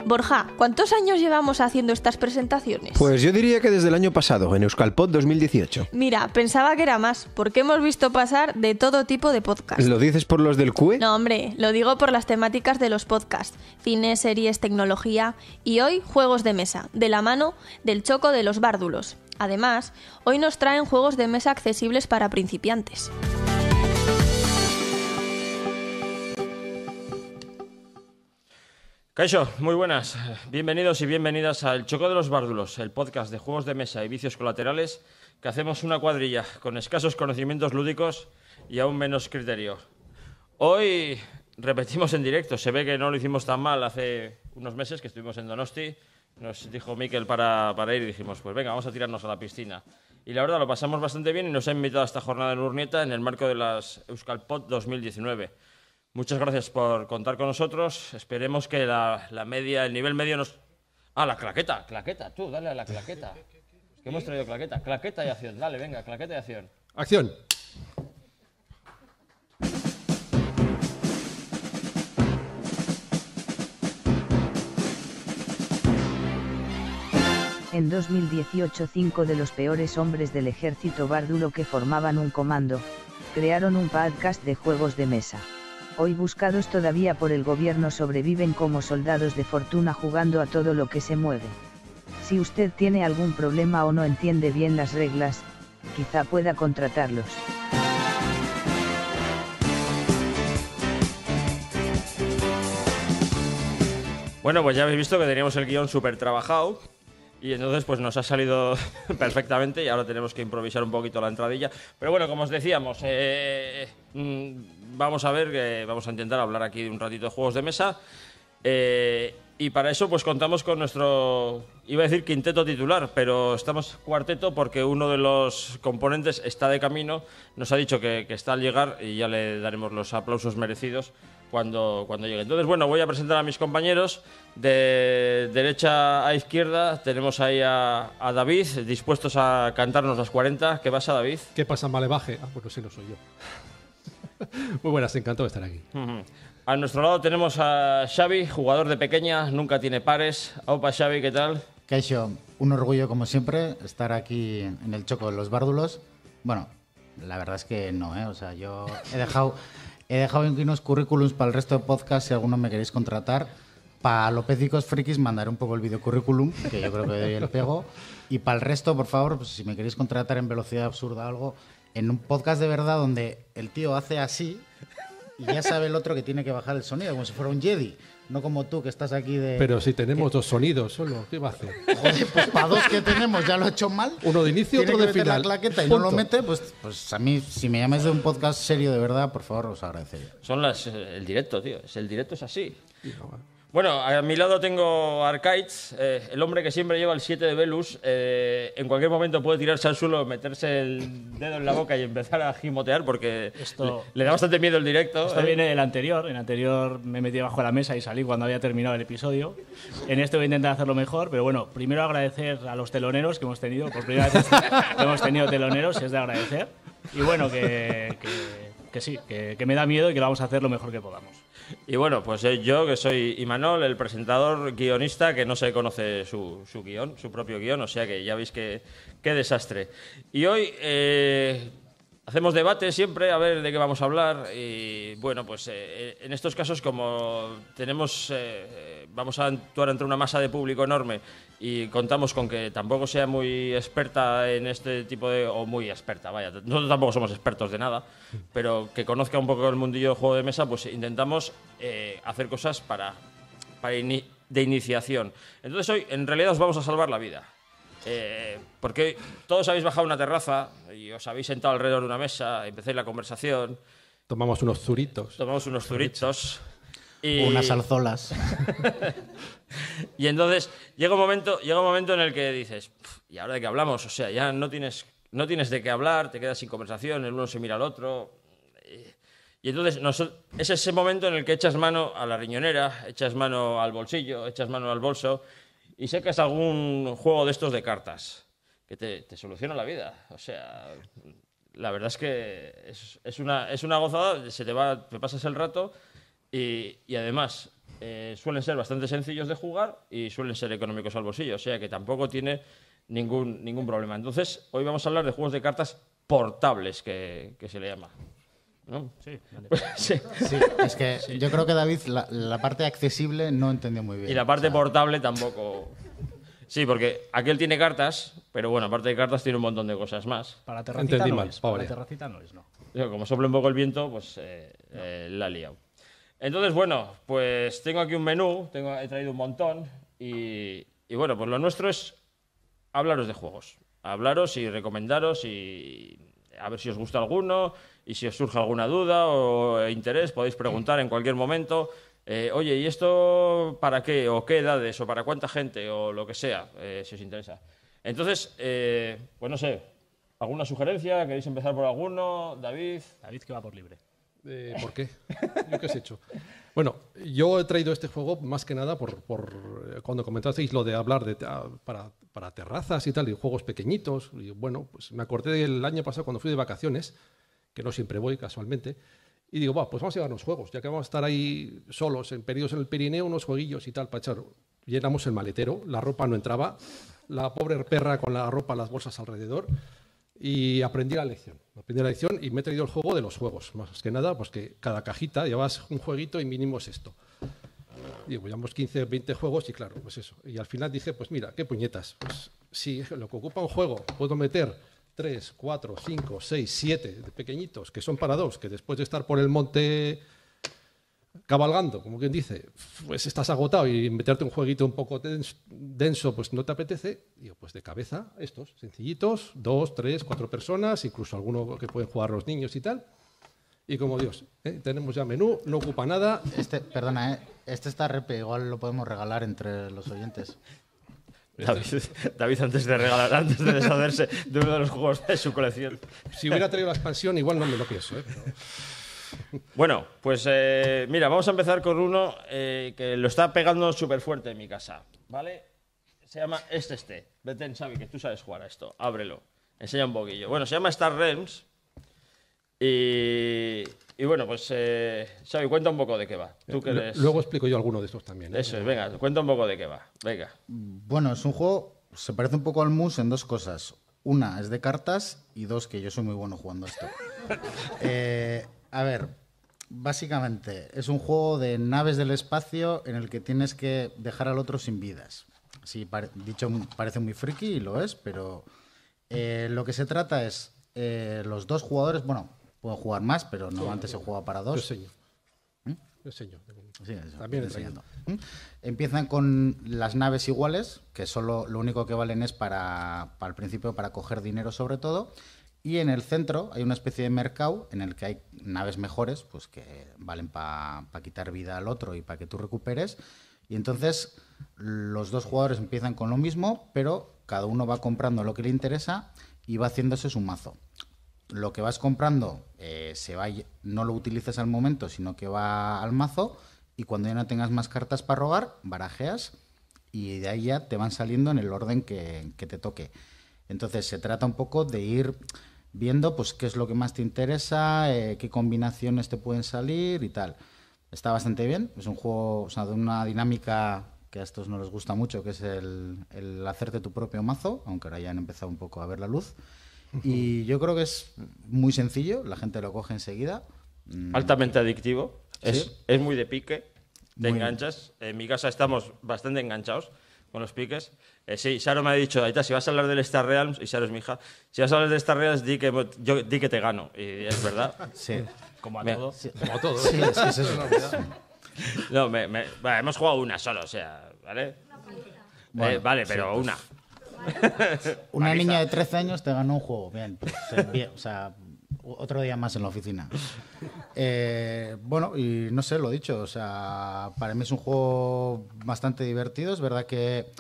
Borja, ¿cuántos años llevamos haciendo estas presentaciones? Pues yo diría que desde el año pasado, en Euskalpod 2018. Mira, pensaba que era más, porque hemos visto pasar de todo tipo de podcasts. ¿Lo dices por los del CUE? No, hombre, lo digo por las temáticas de los podcasts. Cine, series, tecnología y hoy juegos de mesa, de la mano del Choco de los Bárdulos. Además, hoy nos traen juegos de mesa accesibles para principiantes. Kaixo, muy buenas. Bienvenidos y bienvenidas al Choco de los Bárdulos, el podcast de juegos de mesa y vicios colaterales que hacemos una cuadrilla con escasos conocimientos lúdicos y aún menos criterio. Hoy repetimos en directo. Se ve que no lo hicimos tan mal hace unos meses que estuvimos en Donosti. Nos dijo Mikel para ir y dijimos, pues venga, vamos a tirarnos a la piscina. Y la verdad lo pasamos bastante bien y nos ha invitado a esta jornada en Urnieta en el marco de las Euskalpod 2019. Muchas gracias por contar con nosotros. Esperemos que la media, el nivel medio nos... Ah, la claqueta, tú, dale a la claqueta. Que hemos traído claqueta y acción. Dale, venga, claqueta y acción. ¡Acción! En 2018, 5 de los peores hombres del ejército bárdulo que formaban un comando, crearon un podcast de juegos de mesa. Hoy buscados todavía por el gobierno, sobreviven como soldados de fortuna jugando a todo lo que se mueve. Si usted tiene algún problema o no entiende bien las reglas, quizá pueda contratarlos. Bueno, pues ya habéis visto que teníamos el guión súper trabajado. Y entonces pues nos ha salido perfectamente y ahora tenemos que improvisar un poquito la entradilla. Pero bueno, como os decíamos, vamos a intentar hablar aquí un ratito de juegos de mesa. Y para eso pues contamos con nuestro, iba a decir quinteto titular, pero estamos cuarteto porque uno de los componentes está de camino. Nos ha dicho que está al llegar y ya le daremos los aplausos merecidos cuando llegue. Entonces, bueno, voy a presentar a mis compañeros. De derecha a izquierda tenemos ahí a David, dispuestos a cantarnos las 40. ¿Qué pasa, David? ¿Qué pasa, Malevaje? Ah, bueno, sí, no soy yo. Muy buenas, encantado de estar aquí. A nuestro lado tenemos a Xavi, jugador de pequeña, nunca tiene pares. Aupa, Xavi, ¿qué tal? Kaixo, un orgullo como siempre estar aquí en el Choco de los Bárdulos. Bueno, la verdad es que no, ¿eh? O sea, yo he dejado aquí unos currículums para el resto de podcasts si alguno me queréis contratar. Para Lopécicos Frikis mandaré un poco el videocurrículum, que yo creo que doy el pego. Y para el resto, por favor, pues, si me queréis contratar en velocidad absurda o algo, en un podcast de verdad donde el tío hace así y ya sabe el otro que tiene que bajar el sonido, como si fuera un Jedi. No como tú, que estás aquí de... Pero si tenemos dos sonidos solo, ¿qué va a hacer? Joder, pues para dos que tenemos ya lo he hecho mal. Uno de inicio, otro de final. La claqueta y Punto. no lo mete, pues a mí, si me llamáis de un podcast serio de verdad, por favor, os agradecería. Son el directo, tío. El directo es así. Bueno, a mi lado tengo a Arcaids, el hombre que siempre lleva el 7 de Velus. En cualquier momento puede tirarse al suelo, meterse el dedo en la boca y empezar a gimotear porque le da bastante miedo el directo. Esto viene del anterior. En el anterior me metí bajo la mesa y salí cuando había terminado el episodio. En este voy a intentar hacerlo mejor, pero bueno, primero agradecer a los teloneros que hemos tenido. Por primera vez hemos tenido teloneros, es de agradecer. Y bueno, que sí, que me da miedo y que lo vamos a hacer lo mejor que podamos. Y bueno, pues yo que soy Imanol, el presentador guionista que no se conoce su guión, su propio guión, o sea que ya veis qué desastre. Y hoy hacemos debate siempre, a ver de qué vamos a hablar. Y bueno, pues en estos casos como vamos a actuar entre una masa de público enorme y contamos con que tampoco sea muy experta en este tipo de... o muy experta, vaya, nosotros tampoco somos expertos de nada, pero que conozca un poco el mundillo del juego de mesa, pues intentamos hacer cosas de iniciación. Entonces hoy en realidad os vamos a salvar la vida. Porque todos habéis bajado a una terraza y os habéis sentado alrededor de una mesa, empecéis la conversación. Tomamos unos zuritos. Y... unas alzolas. Y entonces llega un momento en el que dices, ¿y ahora de qué hablamos? O sea, ya no tienes de qué hablar, te quedas sin conversación, el uno se mira al otro. Y entonces es ese momento en el que echas mano a la riñonera, echas mano al bolsillo, echas mano al bolso y sacas algún juego de estos de cartas que te soluciona la vida. O sea, la verdad es que es una gozada, te pasas el rato y además suelen ser bastante sencillos de jugar y suelen ser económicos al bolsillo, o sea que tampoco tiene ningún problema. Entonces, hoy vamos a hablar de juegos de cartas portables, que se le llama, ¿no? Sí, vale. Pues, sí. Sí, es que yo creo que David la parte accesible no entendió muy bien. Y la parte O sea, portable tampoco. Sí, porque aquel tiene cartas, pero bueno, aparte de cartas tiene un montón de cosas más. Para la terracita Entendí no mal, es. pa' Para la variar. terracita no es, no. Como sopla un poco el viento, pues la he liado. Entonces, bueno, pues tengo aquí un menú, he traído un montón y bueno, pues lo nuestro es hablaros de juegos. Hablaros y recomendaros y a ver si os gusta alguno y si os surge alguna duda o interés, podéis preguntar en cualquier momento. Oye, ¿y esto para qué? ¿O qué edades? ¿O para cuánta gente? O lo que sea, si os interesa. Entonces, pues no sé, ¿alguna sugerencia? ¿Queréis empezar por alguno? David. David que va por libre. ¿Por qué? ¿Yo qué has hecho? Bueno, yo he traído este juego más que nada por cuando comentasteis lo de hablar para terrazas y tal, y juegos pequeñitos. Y bueno, pues me acordé del año pasado cuando fui de vacaciones, que no siempre voy casualmente, y digo, pues vamos a llevarnos juegos, ya que vamos a estar ahí solos, perdidos en el Pirineo, unos jueguillos y tal, para echar. Llenamos el maletero, la ropa no entraba, la pobre perra con la ropa, las bolsas alrededor. Y aprendí la lección y me he traído el juego de los juegos. Más que nada, pues que cada cajita llevas un jueguito y mínimo es esto. Digo, llevamos 15 o 20 juegos y claro, pues eso. Y al final dije, pues mira, qué puñetas. Pues si lo que ocupa un juego puedo meter 3, 4, 5, 6, 7 de pequeñitos, que son para dos, que después de estar por el monte cabalgando, como quien dice, pues estás agotado y meterte un jueguito un poco denso, pues no te apetece. Digo, pues de cabeza, estos, sencillitos, 2, 3, 4 personas, incluso alguno que pueden jugar los niños y tal. Y como Dios, tenemos ya menú, no ocupa nada. Perdona, este está repe, igual lo podemos regalar entre los oyentes. David antes de deshacerse de uno de los juegos de su colección. Si hubiera traído la expansión, igual no me lo pienso, pero... Bueno, pues mira, vamos a empezar con uno que lo está pegando súper fuerte en mi casa, ¿vale? Se llama Vete, Xavi, que tú sabes jugar a esto. Ábrelo, enseña un poquillo. Bueno, se llama Star Realms y bueno, pues Xavi, cuenta un poco de qué va. Tú que eres... Luego explico yo alguno de estos también. Eso es, venga, cuenta un poco de qué va. Venga. Bueno, es un juego, se parece un poco al Mus en dos cosas. Una es de cartas y dos, que yo soy muy bueno jugando a esto. A ver, básicamente es un juego de naves del espacio en el que tienes que dejar al otro sin vidas. Sí, dicho parece muy friki y lo es, pero lo que se trata es los dos jugadores, bueno, puedo jugar más, pero normalmente se juega para dos. Yo enseño. Sí, eso, También enseñando. Empiezan con las naves iguales, que solo lo único que valen es para el principio para coger dinero sobre todo. Y en el centro hay una especie de mercado en el que hay naves mejores, pues que valen para quitar vida al otro y para que tú recuperes. Y entonces los dos jugadores empiezan con lo mismo, pero cada uno va comprando lo que le interesa y va haciéndose su mazo. Lo que vas comprando no lo utilizas al momento, sino que va al mazo, y cuando ya no tengas más cartas para robar, barajeas y de ahí ya te van saliendo en el orden que te toque. Entonces se trata un poco de ir viendo pues qué es lo que más te interesa, qué combinaciones te pueden salir y tal. Está bastante bien, es un juego, o sea, de una dinámica que a estos no les gusta mucho, que es el hacerte tu propio mazo, aunque ahora ya han empezado un poco a ver la luz. Y yo creo que es muy sencillo, la gente lo coge enseguida. Altamente adictivo, ¿Sí? es muy de pique, te Muy enganchas. En mi casa estamos bastante enganchados con los piques. Sí, Saro me ha dicho, Aita, si vas a hablar del Star Realms, y Saro es mi hija, si vas a hablar del Star Realms, di que te gano. Y es verdad. Sí. Como a Mira, todo. Sí. Como todo. Sí, es que es eso. No, bueno, hemos jugado una solo, o sea, ¿vale? Bueno, vale, sí, pero pues, una. Una niña de 13 años te ganó un juego. Bien, pues, bien, o sea, otro día más en la oficina. Bueno, y no sé, lo dicho, o sea, para mí es un juego bastante divertido. Es verdad que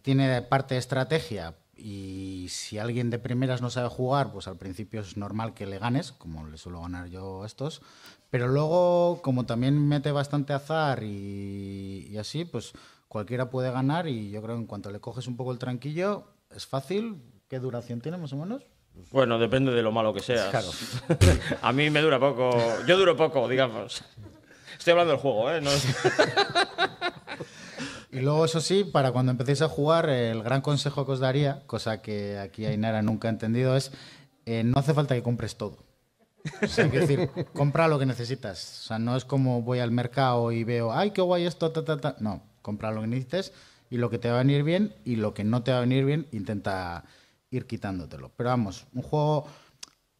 tiene parte de estrategia y si alguien de primeras no sabe jugar, pues al principio es normal que le ganes, como le suelo ganar yo a estos. Pero luego, como también mete bastante azar y así, pues cualquiera puede ganar y yo creo que en cuanto le coges un poco el tranquillo, es fácil. ¿Qué duración tiene más o menos? Bueno, depende de lo malo que seas. Claro. A mí me dura poco. Yo duro poco, digamos. Estoy hablando del juego, ¿eh? No... Y luego, eso sí, para cuando empecéis a jugar, el gran consejo que os daría, cosa que aquí Ainara nunca ha entendido, es no hace falta que compres todo. O sea, hay que decir, compra lo que necesitas. O sea, no es como voy al mercado y veo, ¡ay, qué guay esto! No, compra lo que necesites y lo que te va a venir bien, y lo que no te va a venir bien, intenta ir quitándotelo. Pero vamos, un juego,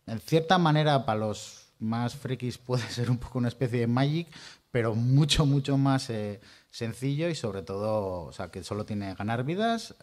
en cierta manera, para los más frikis puede ser un poco una especie de Magic, pero mucho, mucho más sencillo y sobre todo, o sea, que solo tiene ganar vidas,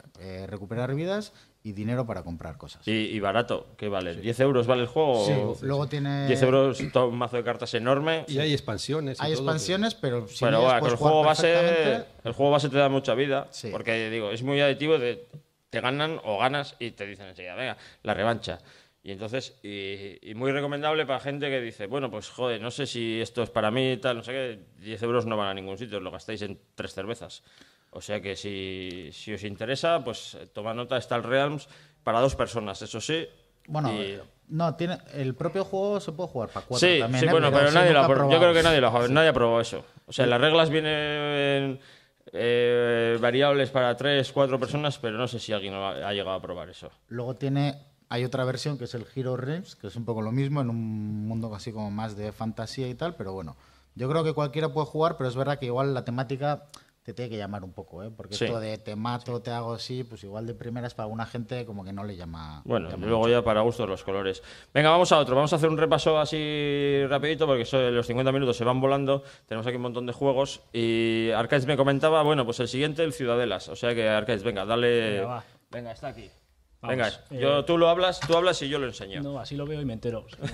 recuperar vidas y dinero para comprar cosas. Y barato, ¿qué vale? ¿10 euros vale el juego? Sí, luego tiene... 10 euros, todo un mazo de cartas enorme. Y hay expansiones. Hay expansiones, pero si Pero ellas bueno, puedes el juego jugar base perfectamente. el juego base te da mucha vida, Sí. porque digo, es muy aditivo, te ganan o ganas y te dicen enseguida, venga, la revancha. Y entonces, y muy recomendable para gente que dice, bueno, pues joder, no sé si esto es para mí y tal, no sé qué, 10 euros no van a ningún sitio, lo gastáis en 3 cervezas. O sea que si os interesa, pues toma nota, está el Realms para 2 personas, eso sí. Bueno, y- no, tiene el propio juego se puede jugar para 4 Sí, también. sí, bueno, pero sí, nadie lo nunca ha probado. Yo creo que nadie ha probado eso. O sea, Sí. las reglas vienen variables para 3, 4 personas, pero no sé si alguien ha llegado a probar eso. Luego hay otra versión que es el Hero Realms, que es un poco lo mismo, en un mundo así como más de fantasía y tal, pero bueno, yo creo que cualquiera puede jugar, pero es verdad que igual la temática te tiene que llamar un poco, ¿eh? Porque Sí. esto de te mato, te hago así, pues igual de primeras para alguna gente como que no le llama. Bueno, llama luego mucho. ya para gustos los colores. Venga, vamos a otro. Vamos a hacer un repaso así rapidito porque los 50 minutos se van volando. Tenemos aquí un montón de juegos. Y Arcades me comentaba, bueno, pues el siguiente, el Ciudadelas. O sea que Arcades, venga, dale. Venga, va. Venga, está aquí. Vamos, Venga, tú hablas y yo lo enseño. No, así lo veo y me entero. O sea,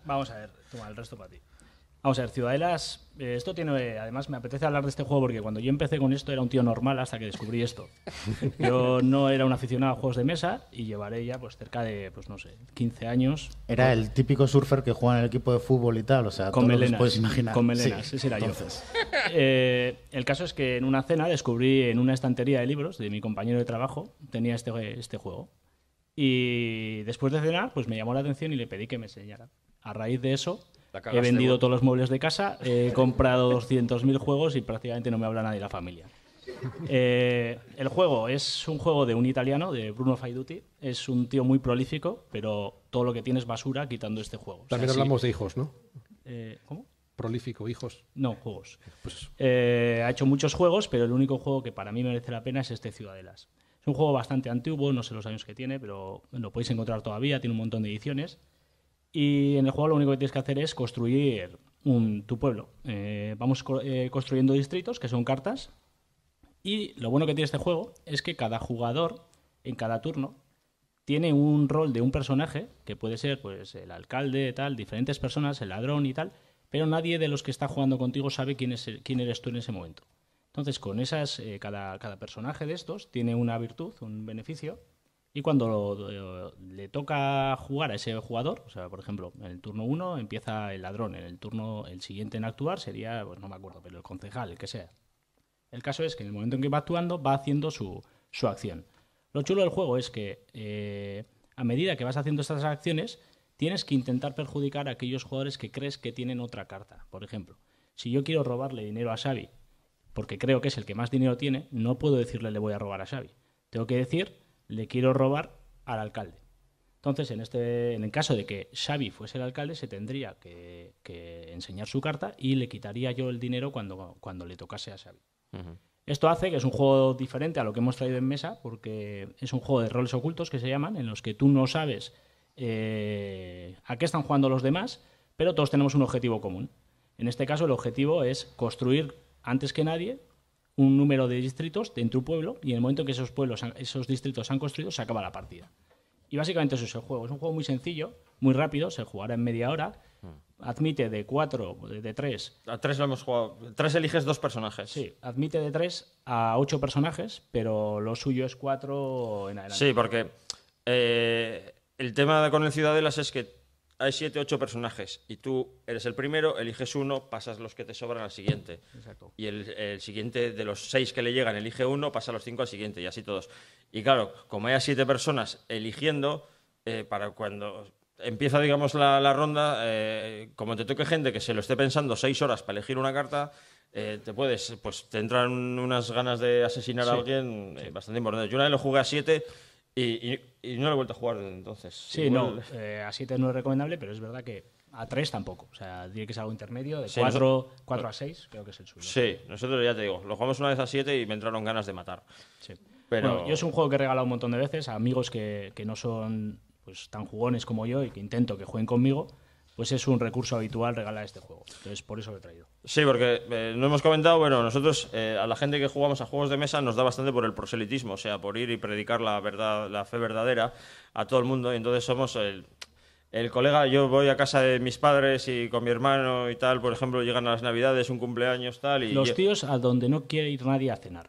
vamos a ver, toma, el resto para ti. Vamos a ver, Ciudadelas, esto tiene... Además, me apetece hablar de este juego porque cuando yo empecé con esto era un tío normal hasta que descubrí esto. Yo no era un aficionado a juegos de mesa y llevaré ya pues cerca de, pues no sé, 15 años. Era el típico surfer que juega en el equipo de fútbol y tal, o sea, Con todo lo que os melenas. puedes imaginar. Con melenas, Sí, ese era entonces. yo. El caso es que en una cena descubrí en una estantería de libros de mi compañero de trabajo, tenía este juego. Y después de cenar, pues me llamó la atención y le pedí que me enseñara. A raíz de eso, La he cagaste, vendido bueno. todos los muebles de casa, he comprado 200.000 juegos y prácticamente no me habla nadie de la familia. El juego es un juego de un italiano, de Bruno Faiduti. Es un tío muy prolífico, pero todo lo que tiene es basura quitando este juego. O sea, También sí. hablamos de hijos, ¿no? ¿Cómo? Prolífico, hijos. No, juegos. Pues Ha hecho muchos juegos, pero el único juego que para mí merece la pena es este Ciudadelas. Es un juego bastante antiguo, no sé los años que tiene, pero lo podéis encontrar todavía, tiene un montón de ediciones. Y en el juego lo único que tienes que hacer es construir tu pueblo. Vamos construyendo distritos, que son cartas. Y lo bueno que tiene este juego es que cada jugador, en cada turno, tiene un rol de un personaje, que puede ser pues el alcalde, tal, diferentes personas, el ladrón y tal, pero nadie de los que está jugando contigo sabe quién eres tú en ese momento. Entonces, con esas, cada personaje de estos tiene una virtud, un beneficio, y cuando le toca jugar a ese jugador, o sea, por ejemplo, en el turno 1 empieza el ladrón, el siguiente en actuar sería, pues no me acuerdo, pero el concejal, el que sea. El caso es que en el momento en que va actuando, va haciendo su acción. Lo chulo del juego es que a medida que vas haciendo estas acciones, tienes que intentar perjudicar a aquellos jugadores que crees que tienen otra carta. Por ejemplo, si yo quiero robarle dinero a Xavi, porque creo que es el que más dinero tiene, no puedo decirle le voy a robar a Xavi. Tengo que decir, le quiero robar al alcalde. Entonces, en el caso de que Xavi fuese el alcalde, se tendría que enseñar su carta y le quitaría yo el dinero cuando le tocase a Xavi. Esto hace que es un juego diferente a lo que hemos traído en mesa, porque es un juego de roles ocultos que se llaman, en los que tú no sabes a qué están jugando los demás, pero todos tenemos un objetivo común. En este caso, el objetivo es construir, antes que nadie, un número de distritos en tu pueblo, y en el momento en que esos distritos se han construido, se acaba la partida. Y básicamente eso es el juego. Es un juego muy sencillo, muy rápido, se jugará en media hora. Admite de 4, de 3. A 3 lo hemos jugado. 3 eliges 2 personajes. Sí, admite de 3 a 8 personajes, pero lo suyo es 4 en adelante. Sí, porque el tema con el Ciudadelas es que hay 7, 8 personajes y tú eres el primero, eliges uno, pasas los que te sobran al siguiente. Exacto. Y el siguiente, de los 6 que le llegan, elige uno, pasa los 5 al siguiente y así todos. Y claro, como hay 7 personas eligiendo, para cuando empieza, digamos, la ronda, como te toque gente que se lo esté pensando 6 horas para elegir una carta, te entran unas ganas de asesinar a alguien bastante importantes. Yo una vez lo jugué a 7 y no lo he vuelto a jugar desde entonces. Sí, Igual... a 7 no es recomendable, pero es verdad que a 3 tampoco. O sea, tiene que ser algo intermedio, de Sí, 4 a 6 creo que es el suyo. Sí, nosotros ya te digo, lo jugamos una vez a 7 y me entraron ganas de matar. Sí. Pero... Bueno, yo es un juego que he regalado un montón de veces a amigos que no son pues tan jugones como yo y que intento que jueguen conmigo, pues es un recurso habitual regalar este juego. Entonces, por eso lo he traído. Sí, porque no hemos comentado, bueno, nosotros a la gente que jugamos a juegos de mesa nos da bastante por el proselitismo, o sea, por ir y predicar la verdad, la fe verdadera a todo el mundo, y entonces somos el colega. Yo voy a casa de mis padres y con mi hermano y tal, por ejemplo, llegan a las Navidades, un cumpleaños, tal, y Los tíos a donde no quiere ir nadie a cenar.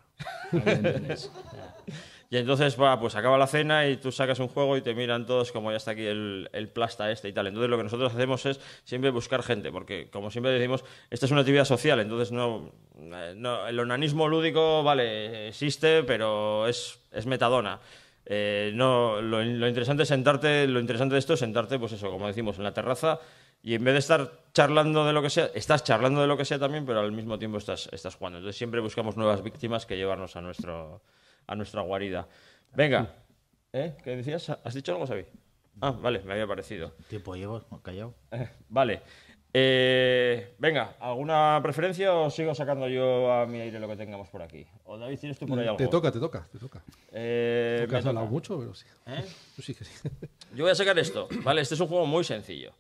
y entonces pues acaba la cena y tú sacas un juego y te miran todos como ya está aquí el plasta este y tal. Entonces lo que nosotros hacemos es siempre buscar gente, porque como siempre decimos, esta es una actividad social, entonces no el onanismo lúdico, vale, existe, pero es metadona. Lo interesante es sentarte, lo interesante de esto es sentarte, pues eso, como decimos, en la terraza, y en vez de estar charlando de lo que sea, estás charlando de lo que sea también, pero al mismo tiempo estás jugando. Entonces siempre buscamos nuevas víctimas que llevarnos a nuestra guarida. Venga, ¿qué decías? ¿Has dicho algo, Xavi? Ah, vale, me había parecido. ¿Tiempo llevo callado? Vale. Venga, ¿alguna preferencia o sigo sacando yo a mi aire lo que tengamos por aquí? ¿O David, tienes tú por ahí algo? Te toca. Tú Me que has hablado toca. mucho, pero sí. Tú sí que sí. Yo voy a sacar esto, ¿vale? Este es un juego muy sencillo,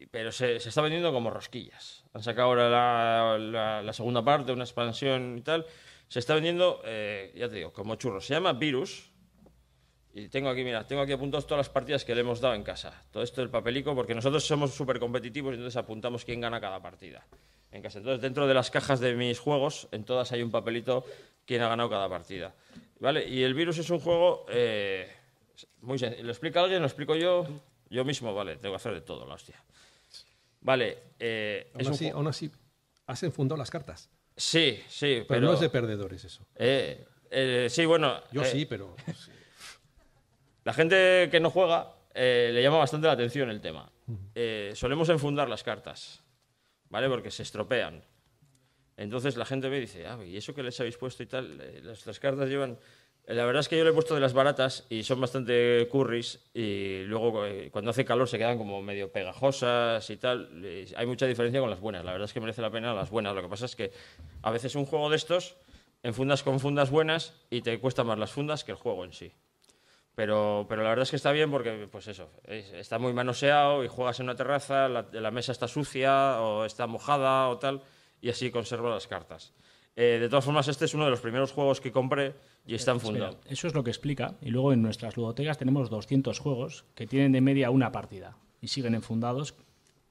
pero se está vendiendo como rosquillas. Han sacado ahora la segunda parte, una expansión y tal. Se está vendiendo, ya te digo, como churros. Se llama Virus. Y tengo aquí apuntados todas las partidas que le hemos dado en casa. Todo esto del papelico, porque nosotros somos súper competitivos y entonces apuntamos quién gana cada partida en casa. Entonces, dentro de las cajas de mis juegos, en todas hay un papelito quién ha ganado cada partida. ¿Vale? Y el Virus es un juego muy sencillo. ¿Lo explica alguien? ¿Lo explico yo? Yo mismo, vale, tengo que hacer de todo, la hostia. Vale, Aún así, has enfundado las cartas. Sí, Pero no es de perdedores eso. Sí, bueno... Yo sí, pero... sí. La gente que no juega le llama bastante la atención el tema. Solemos enfundar las cartas, ¿vale? Porque se estropean. Entonces la gente ve y dice, ¿y eso que les habéis puesto y tal? Las cartas llevan... La verdad es que yo le he puesto de las baratas y son bastante curris, y luego cuando hace calor se quedan como medio pegajosas y tal. Hay mucha diferencia con las buenas. La verdad es que merece la pena las buenas. Lo que pasa es que a veces un juego de estos enfundas con fundas buenas y te cuesta más las fundas que el juego en sí. Pero la verdad es que está bien porque, pues eso, está muy manoseado y juegas en una terraza, la mesa está sucia o está mojada o tal, y así conservas las cartas. De todas formas, este es uno de los primeros juegos que compré y está enfundado. Espera, eso es lo que explica. Y luego en nuestras ludotecas tenemos 200 juegos que tienen de media una partida y siguen enfundados.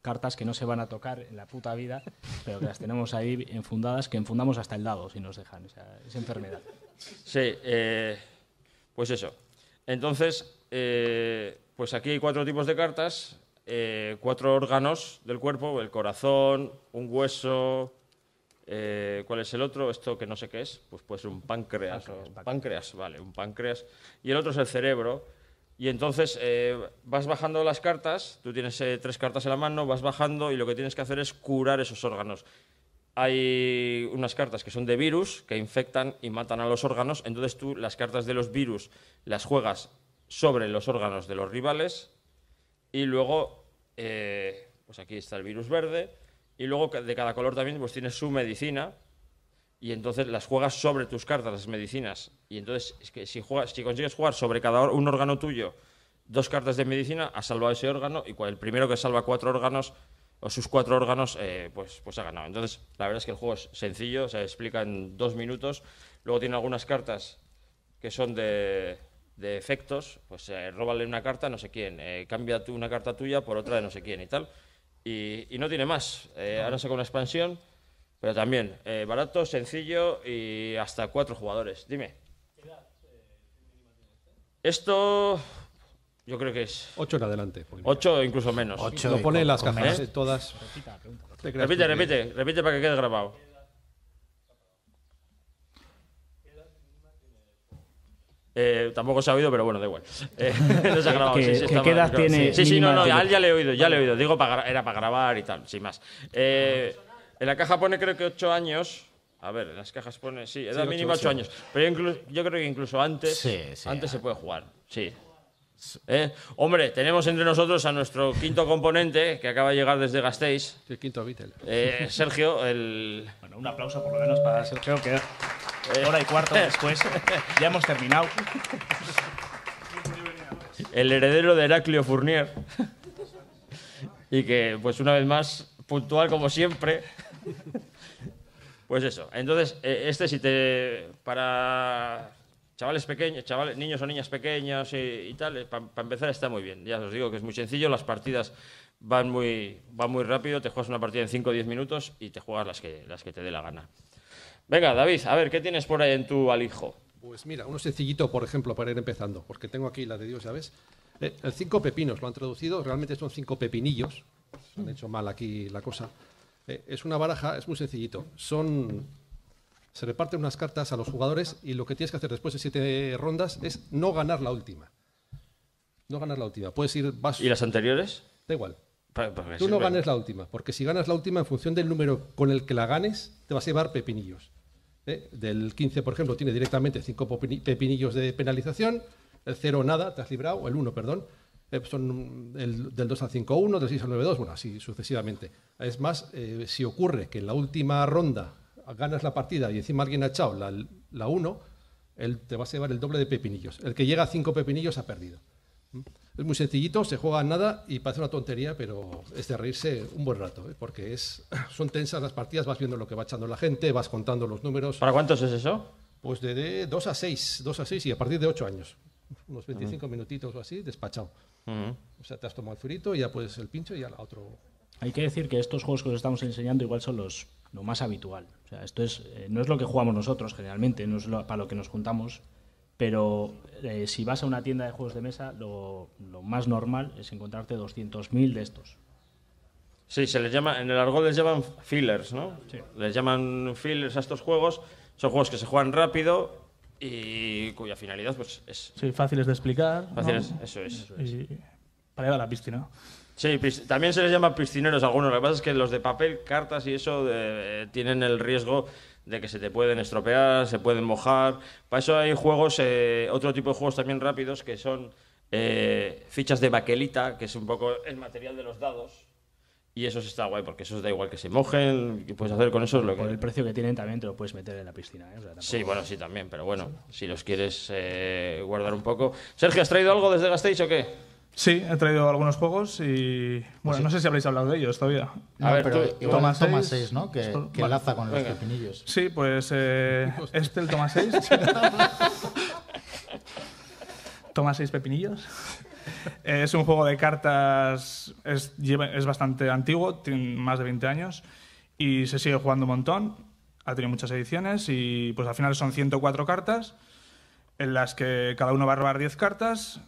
Cartas que no se van a tocar en la puta vida, pero que las tenemos ahí enfundadas, que enfundamos hasta el dado si nos dejan. O sea, es enfermedad. Sí, pues eso. Entonces, pues aquí hay 4 tipos de cartas, 4 órganos del cuerpo: el corazón, un hueso, ¿cuál es el otro? Esto que no sé qué es, pues puede ser un páncreas. Páncreas, vale, un páncreas. Y el otro es el cerebro. Y entonces vas bajando las cartas, tú tienes 3 cartas en la mano, vas bajando y lo que tienes que hacer es curar esos órganos. Hay unas cartas que son de virus, que infectan y matan a los órganos, entonces tú las cartas de los virus las juegas sobre los órganos de los rivales, y luego, pues aquí está el virus verde, y luego de cada color también pues tienes su medicina, y entonces las juegas sobre tus cartas, las medicinas, y entonces es que si consigues jugar sobre un órgano tuyo 2 cartas de medicina, has salvado ese órgano, y el primero que salva 4 órganos o sus 4 órganos, pues ha ganado. Entonces, la verdad es que el juego es sencillo, se explica en 2 minutos. Luego tiene algunas cartas que son de efectos, pues róbale una carta a no sé quién, cambia una carta tuya por otra de no sé quién y tal. Y no tiene más. Ahora saca una expansión, pero también barato, sencillo y hasta 4 jugadores. Dime. Esto... Yo creo que es 8 en adelante. 8 o incluso menos. 8 Lo pone en las cajas, ¿eh? todas. Repite para que quede grabado. Tampoco se ha oído, pero bueno, da igual. No se ha grabado. ¿Qué edad tiene? Sí, no, a él ya le he oído. Digo, era para grabar y tal, sin más. En la caja pone creo que 8 años. A ver, en las cajas pone, sí, edad mínima 8 años. Pero yo creo que incluso antes, antes se puede jugar, sí. Hombre, tenemos entre nosotros a nuestro quinto componente, que acaba de llegar desde Gasteiz. El quinto Beatle. Sergio, Bueno, un aplauso por lo menos para Sergio, que hora y cuarto después ya hemos terminado. El heredero de Heraclio Fournier. Y que, pues una vez más, puntual como siempre. Pues eso. Entonces, para chavales pequeños, niños o niñas pequeños y tal, para empezar está muy bien. Ya os digo que es muy sencillo, las partidas van muy rápido, te juegas una partida en 5 o 10 minutos y te juegas las que te dé la gana. Venga, David, a ver, ¿qué tienes por ahí en tu alijo? Pues mira, uno sencillito, por ejemplo, para ir empezando, porque tengo aquí la de Dios, ¿sabes? El 5 pepinos, lo han traducido, realmente son 5 pepinillos, han hecho mal aquí la cosa. Es una baraja, es muy sencillito. Se reparten unas cartas a los jugadores y lo que tienes que hacer después de 7 rondas es no ganar la última. No ganar la última. Puedes ir... ¿Y las anteriores? Da igual. Tú no ganes la última, porque si ganas la última, en función del número con el que la ganes, te vas a llevar pepinillos. Del 15, por ejemplo, tiene directamente 5 pepinillos de penalización, el 0 nada, te has librado, el 1, perdón. Son del 2 al 5, 1, del 6 al 9, 2, bueno, así sucesivamente. Es más, si ocurre que en la última ronda ganas la partida y encima alguien ha echado la 1, él te va a llevar el doble de pepinillos. El que llega a 5 pepinillos ha perdido. Es muy sencillito, se juega en nada y parece una tontería, pero es de reírse un buen rato, porque son tensas las partidas, vas viendo lo que va echando la gente, vas contando los números. ¿Para cuántos es eso? Pues de 2 a 6 y a partir de 8 años. Unos 25 minutitos o así, despachado. O sea, te has tomado el zurito y ya puedes el pincho y ya otro. Hay que decir que estos juegos que os estamos enseñando igual son lo más habitual. O sea, esto no es lo que jugamos nosotros generalmente, no es para lo que nos juntamos, pero si vas a una tienda de juegos de mesa, lo más normal es encontrarte 200.000 de estos. Sí, en el argot les llaman fillers, ¿no? Sí. Les llaman fillers a estos juegos. Son juegos que se juegan rápido y cuya finalidad pues es... Sí, fáciles de explicar. Fáciles, ¿no? Eso es. Y para ir a la piscina. Sí, también se les llama piscineros algunos. Lo que pasa es que los de papel, cartas y eso tienen el riesgo de que se te pueden estropear, se pueden mojar. Para eso hay juegos, otro tipo de juegos también rápidos, que son fichas de baquelita, que es un poco el material de los dados. Y eso está guay, porque eso da igual que se mojen, y puedes hacer con eso lo que... Por el precio que tienen también te lo puedes meter en la piscina. O sea, tampoco... Sí, bueno, sí también, pero bueno, si los quieres guardar un poco. Sergio, ¿has traído algo desde Gasteiz o qué? Sí, he traído algunos juegos y... Bueno, no sé si habréis hablado de ellos todavía. No, pero igual Toma Toma 6, 6, ¿no? Que vale. enlaza con los pepinillos. Sí, pues el Toma 6. Toma 6 pepinillos. Es un juego de cartas, es bastante antiguo, tiene más de 20 años y se sigue jugando un montón. Ha tenido muchas ediciones y pues al final son 104 cartas en las que cada uno va a robar 10 cartas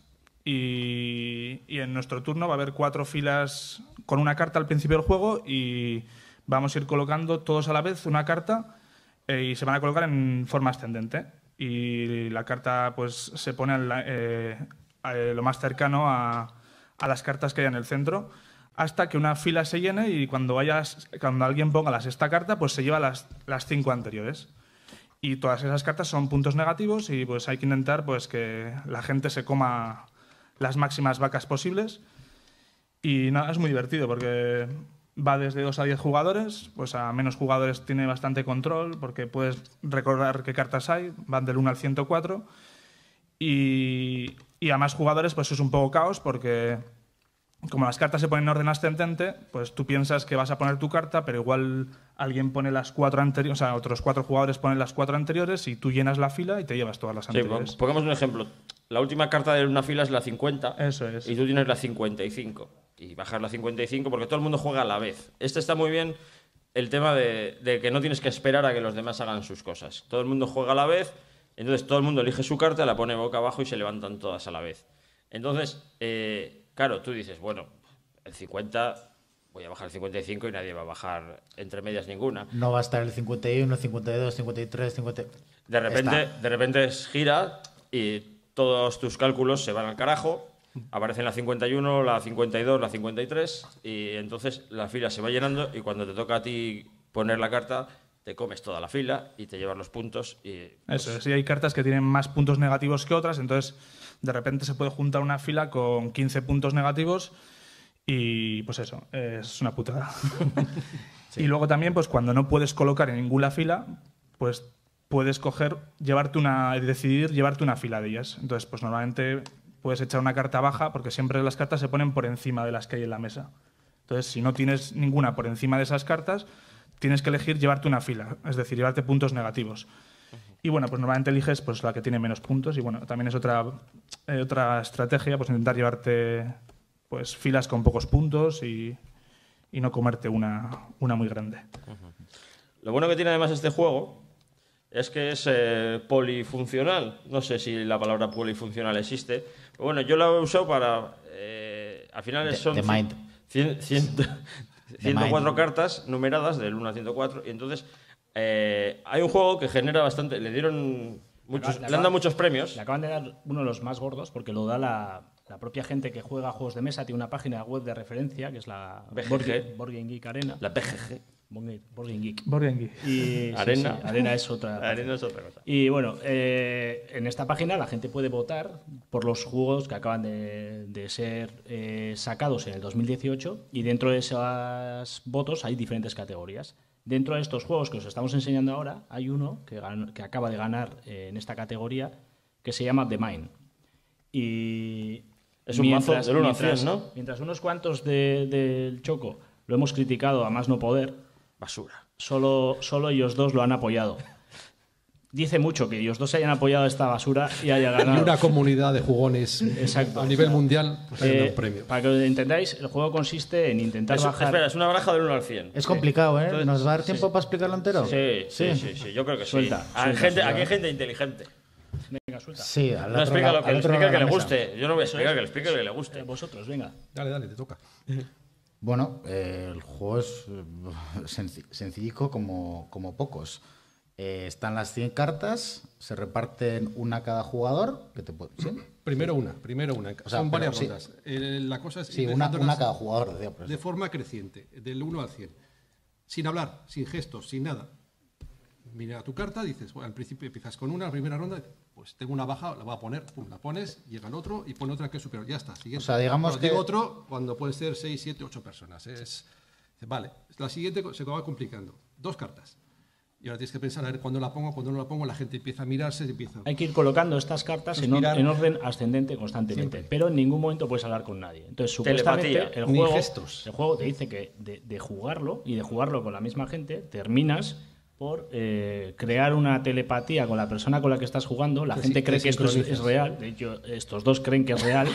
y en nuestro turno va a haber 4 filas con una carta al principio del juego y vamos a ir colocando todos a la vez una carta y se van a colocar en forma ascendente y la carta pues se pone lo más cercano a las cartas que hay en el centro hasta que una fila se llene y cuando alguien ponga la sexta carta pues se lleva las 5 anteriores y todas esas cartas son puntos negativos y pues hay que intentar pues que la gente se coma las máximas vacas posibles y nada, es muy divertido porque va desde 2 a 10 jugadores, pues a menos jugadores tiene bastante control porque puedes recordar qué cartas hay, van del 1 al 104 y a más jugadores pues es un poco caos porque como las cartas se ponen en orden ascendente, pues tú piensas que vas a poner tu carta, pero igual alguien pone las 4 anteriores, o sea, otros 4 jugadores ponen las 4 anteriores y tú llenas la fila y te llevas todas las anteriores. Sí, pongamos un ejemplo. La última carta de una fila es la 50. Eso es. Y tú tienes la 55. Y bajas la 55 porque todo el mundo juega a la vez. Está muy bien el tema de que no tienes que esperar a que los demás hagan sus cosas. Todo el mundo juega a la vez, entonces todo el mundo elige su carta, la pone boca abajo y se levantan todas a la vez. Entonces, claro, tú dices, bueno, el 50, voy a bajar el 55 y nadie va a bajar entre medias ninguna. No va a estar el 51, el 52, 53, 50... De repente gira y todos tus cálculos se van al carajo, aparecen la 51, la 52, la 53 y entonces la fila se va llenando y cuando te toca a ti poner la carta te comes toda la fila y te llevas los puntos. Y, pues, Eso es, y hay cartas que tienen más puntos negativos que otras, entonces de repente se puede juntar una fila con 15 puntos negativos y pues eso, es una putada. Y luego también, pues cuando no puedes colocar en ninguna fila, pues puedes decidir llevarte una fila de ellas. Entonces, pues normalmente puedes echar una carta baja porque siempre las cartas se ponen por encima de las que hay en la mesa. Entonces, si no tienes ninguna por encima de esas cartas, tienes que elegir llevarte una fila, es decir, llevarte puntos negativos. Y bueno, pues normalmente eliges pues, la que tiene menos puntos y bueno, también es otra estrategia, pues intentar llevarte pues filas con pocos puntos y no comerte una muy grande. Lo bueno que tiene además este juego es que es polifuncional. No sé si la palabra polifuncional existe. Pero bueno, yo la he usado para... al final son... The Mind. 104 cartas numeradas del 1 al 104 y entonces hay un juego que genera bastante, le han dado muchos premios. Le acaban de dar uno de los más gordos porque lo da la propia gente que juega juegos de mesa. Tiene una página web de referencia que es la BGG. Board Game Geek Arena. La BGG. Board Game Geek. Board Game Geek. Y, Arena. Sí, Arena es otra. Arena es otra cosa. Y bueno, en esta página la gente puede votar por los juegos que acaban de ser sacados en el 2018 y dentro de esos votos hay diferentes categorías. Dentro de estos juegos que os estamos enseñando ahora hay uno que acaba de ganar en esta categoría que se llama The Mind. Y es un mazo del 1 al 100, ¿no? Mientras unos cuantos del Choco lo hemos criticado a más no poder, basura. Solo ellos dos lo han apoyado. Dice mucho que ellos dos hayan apoyado esta basura y haya ganado. Y una comunidad de jugones Exacto. a nivel mundial pues, un premio. Para que lo entendáis, el juego consiste en intentar bajar... Espera, es una baraja del 1 al 100. Es complicado, ¿eh? Entonces, ¿Nos va a dar tiempo para explicarlo entero? Sí, yo creo que Suelta, sí. Aquí hay gente inteligente. Venga, suelta. Sí, al No otro explica lado- lo que al le otro explica lado que de le la guste. Yo no voy a explicar que le explique que le guste. Vosotros, venga. Dale, te toca. Bueno, el juego es sencillico como pocos. Están las 100 cartas, se reparten una a cada jugador. ¿Sí? Primero una. O sea, Son varias pero rondas. La cosa es Sí, ir una dejándolas a cada jugador. Decía, por eso. de forma creciente, del 1 al 100. Sin hablar, sin gestos, sin nada. Mira tu carta, dices, bueno, al principio empiezas con una, la primera ronda, pues tengo una baja, la voy a poner, pum, la pones, llega el otro y pone otra que es superior. Ya está, siguiente. O sea, digamos Bueno, que- digo otro cuando puede ser 6, 7, 8 personas. Vale, la siguiente se va complicando. 2 cartas. Y ahora tienes que pensar, a ver, cuándo la pongo, cuándo no la pongo, la gente empieza a mirarse, empieza... Hay que ir colocando estas cartas Suspirar. en orden ascendente constantemente, Siempre. pero en ningún momento puedes hablar con nadie. Entonces, supuestamente, Telepatía. el Ni juego, gestos. el juego te dice que de jugarlo y de jugarlo con la misma gente, terminas por crear una telepatía con la persona con la que estás jugando. La Que gente sí, cree te que esto es sincronizas. real. De hecho, estos dos creen que es real.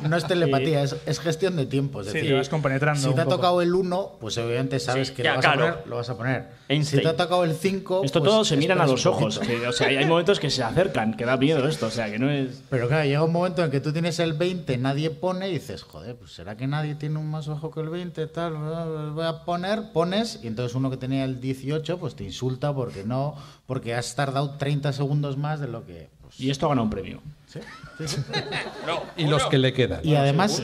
No es telepatía, es gestión de tiempo. Es Sí, decir, te vas compenetrando si un te ha poco. tocado el 1, pues obviamente sabes Sí, que ya, lo vas a claro. poner, lo vas a poner. Einstein. Si te ha tocado el 5, Esto pues todos se miran a esperas los un ojos. poquito. O sea, hay momentos que se acercan, que da miedo esto. O sea, que no es... Pero claro, llega un momento en que tú tienes el 20, nadie pone y dices, joder, pues será que nadie tiene un más ojo que el 20, tal, voy a poner, pones, y entonces uno que tenía el 18, pues te insulta porque has tardado 30 segundos más de lo que... pues, Y esto gana un premio. Y los que le quedan. y además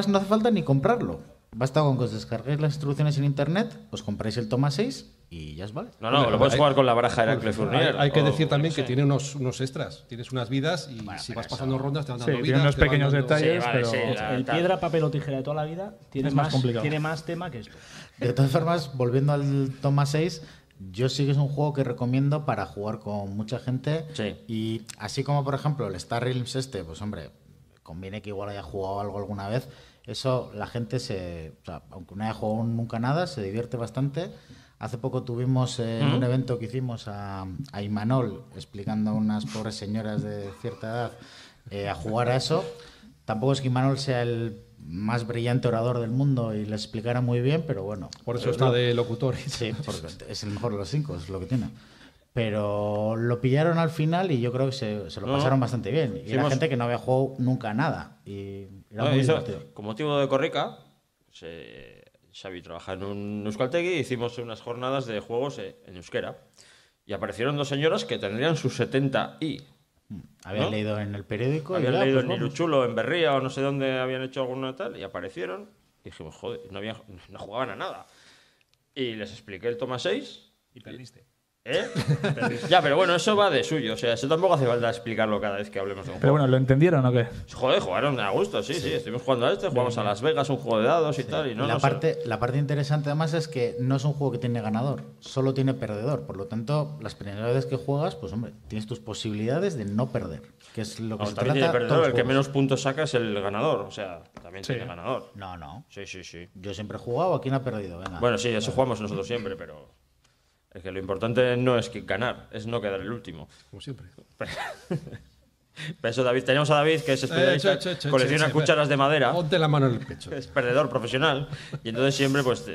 no hace falta ni comprarlo. Basta con que os descarguéis las instrucciones en internet, os compráis el toma 6 y ya os vale. No, lo puedes jugar con la baraja Heracles Fournier. Hay que o- decir también que tiene unos extras. Tienes unas vidas y si vas pasando rondas te van Sí, dando tiene vidas. unos te van pequeños dando- detalles, Sí, vale, pero... sí, El tal. piedra, papel o tijera de toda la vida tiene Es más complicado. tiene más tema que esto. De todas formas, volviendo al toma 6, yo sí que es un juego que recomiendo para jugar con mucha gente. Sí. Y así como, por ejemplo, el Star Realms pues hombre, conviene que igual haya jugado algo alguna vez. Eso, la gente o sea, aunque no haya jugado nunca nada, se divierte bastante. Hace poco tuvimos en un evento que hicimos a Imanol explicando a unas pobres señoras de cierta edad a jugar a eso. Tampoco es que Imanol sea el más brillante orador del mundo y le explicara muy bien, pero bueno. Por eso está de locutor. Sí, porque es el mejor de los 5, es lo que tiene. Pero lo pillaron al final y yo creo que se lo pasaron bastante bien. Y era Hicimos- gente que no había jugado nunca nada. Y era No, muy hizo- divertido. con motivo de Corrica, Xavi trabaja en un Euskaltegi y hicimos unas jornadas de juegos en euskera. Y aparecieron 2 señoras que tendrían sus 70 y Habían ¿no? leído en el periódico. Habían y ya, leído pues en vamos. Iruchulo, en Berría o no sé dónde habían hecho alguna tal y aparecieron. Y dijimos, joder, no jugaban a nada. Y les expliqué el toma 6. Y perdiste. ¿Eh? Ya, pero bueno, eso va de suyo. O sea, eso tampoco hace falta explicarlo cada vez que hablemos de un Pero juego. bueno, ¿lo entendieron o qué? Joder, jugaron a gusto, sí. Estuvimos jugando a jugamos a Las Vegas, un juego de dados y tal. Y no, la, no sé. parte interesante además es que no es un juego que tiene ganador, solo tiene perdedor. Por lo tanto, las primeras veces que juegas, pues hombre, tienes tus posibilidades de no perder, que es lo que No, se también trata tiene perdedor, todos el los que juegos. menos puntos saca es el ganador. O sea, también Sí. tiene ganador. No. Sí, sí, sí. Yo siempre he jugado, ¿a quién ha perdido? Venga. Bueno, sí, eso jugamos nosotros siempre, pero es que lo importante no es ganar, es no quedar el último. Como siempre. Pero eso, David, tenemos a David, que es especialista, colecciona cucharas de madera, Ponte la mano en el pecho. es perdedor profesional, y entonces siempre pues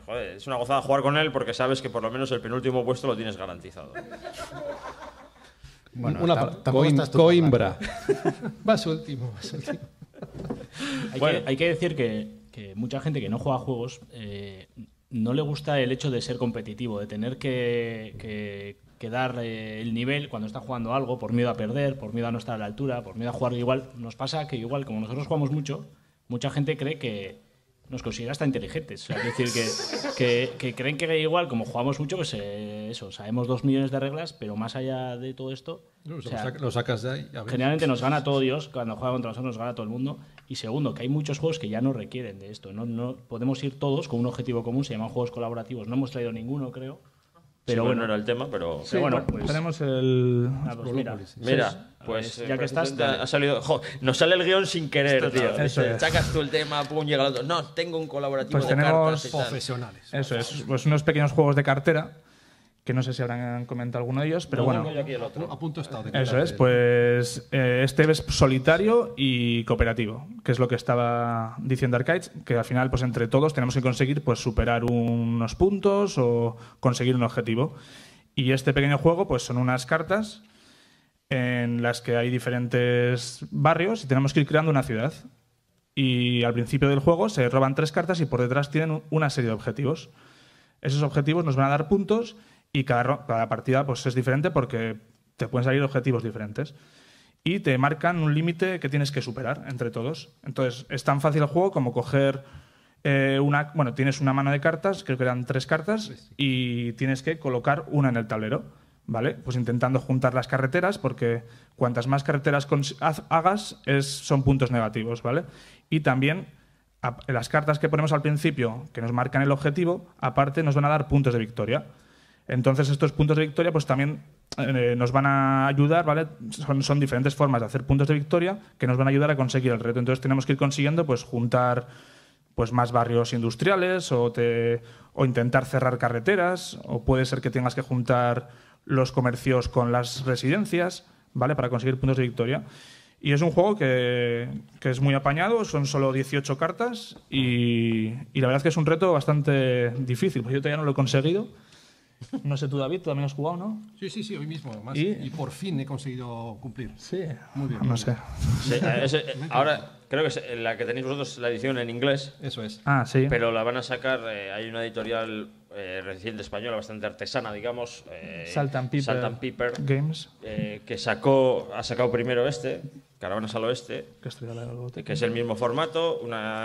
joder, es una gozada jugar con él porque sabes que por lo menos el penúltimo puesto lo tienes garantizado. Bueno, Una tampoco estás tú por Coimbra. Vas último, vas último. Hay que decir que mucha gente que no juega a juegos no le gusta el hecho de ser competitivo, de tener que dar el nivel cuando está jugando algo por miedo a perder, por miedo a no estar a la altura, por miedo a jugar igual. Nos pasa que igual, como nosotros jugamos mucho, mucha gente cree que nos considera hasta inteligentes. O sea, es decir, que creen que igual, como jugamos mucho, pues eso, sabemos 2 millones de reglas, pero más allá de todo esto, No, o sea, lo sacas de ahí. a ver. generalmente nos gana todo Dios, cuando juega contra nosotros nos gana todo el mundo. Y segundo, que hay muchos juegos que ya no requieren de esto. No podemos ir todos con un objetivo común, se llaman juegos colaborativos. No hemos traído ninguno, creo. Pero Sí, bueno, no era el tema, pero... pero bueno, pues, Tenemos el... pues mira, Mira, pues ya que estás, dale. ha salido... nos sale el guión sin querer, tío. Eso es. Sacas tú el tema, pum, llega el otro. No, tengo un colaborativo Pues de tenemos cartas y tal. Profesionales. Eso es, pues unos pequeños juegos de cartera, que no sé si habrán comentado alguno de ellos, pero No, bueno. tengo yo aquí el otro. A punto está. Eso es, pues este es solitario y cooperativo, que es lo que estaba diciendo Arcades, que al final pues entre todos tenemos que conseguir pues superar unos puntos o conseguir un objetivo. Y este pequeño juego pues son unas cartas en las que hay diferentes barrios y tenemos que ir creando una ciudad. Y al principio del juego se roban 3 cartas y por detrás tienen una serie de objetivos. Esos objetivos nos van a dar puntos y cada partida pues es diferente porque te pueden salir objetivos diferentes. Y te marcan un límite que tienes que superar entre todos. Entonces es tan fácil el juego como coger tienes una mano de cartas, creo que eran 3 cartas, y tienes que colocar una en el tablero, ¿vale? Pues intentando juntar las carreteras, porque cuantas más carreteras hagas, son puntos negativos, ¿vale? Y también las cartas que ponemos al principio, que nos marcan el objetivo, aparte nos van a dar puntos de victoria. Entonces estos puntos de victoria pues también nos van a ayudar, ¿vale? Son diferentes formas de hacer puntos de victoria que nos van a ayudar a conseguir el reto. Entonces tenemos que ir consiguiendo pues juntar pues más barrios industriales o intentar cerrar carreteras, o puede ser que tengas que juntar los comercios con las residencias, ¿vale? Para conseguir puntos de victoria. Y es un juego que es muy apañado, son solo 18 cartas y la verdad es que es un reto bastante difícil, porque yo todavía no lo he conseguido. No sé tú, David, tú también has jugado, ¿no? Sí, hoy mismo. Además, ¿Y? y por fin he conseguido cumplir. Sí. Muy bien. No sé. Sí, ahora creo que es la que tenéis vosotros la edición en inglés, Eso es. Ah, sí. pero la van a sacar, hay una editorial reciente española, bastante artesana, digamos, Salt and Pepper, Games. que ha sacado primero Caravanas al Oeste, Que estoy a la biblioteca. que es el mismo formato,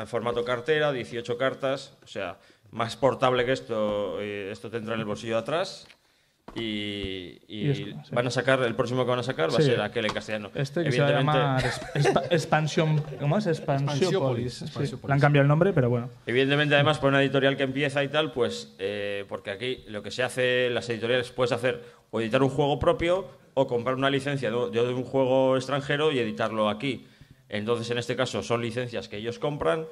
formato cartera, 18 cartas, o sea, más portable que esto, esto te entra en el bolsillo de atrás. Y sí. van a sacar, el próximo que van a sacar va a Sí. ser aquel en castellano. Este que se va a llamar Expansión. ¿Cómo es? Expansiópolis. Sí. Expansiópolis. Le han cambiado el nombre, pero bueno. Evidentemente, además, por una editorial que empieza y tal, pues, porque aquí lo que se hace, las editoriales puedes hacer o editar un juego propio o comprar una licencia de un juego extranjero y editarlo aquí. Entonces, en este caso, son licencias que ellos compran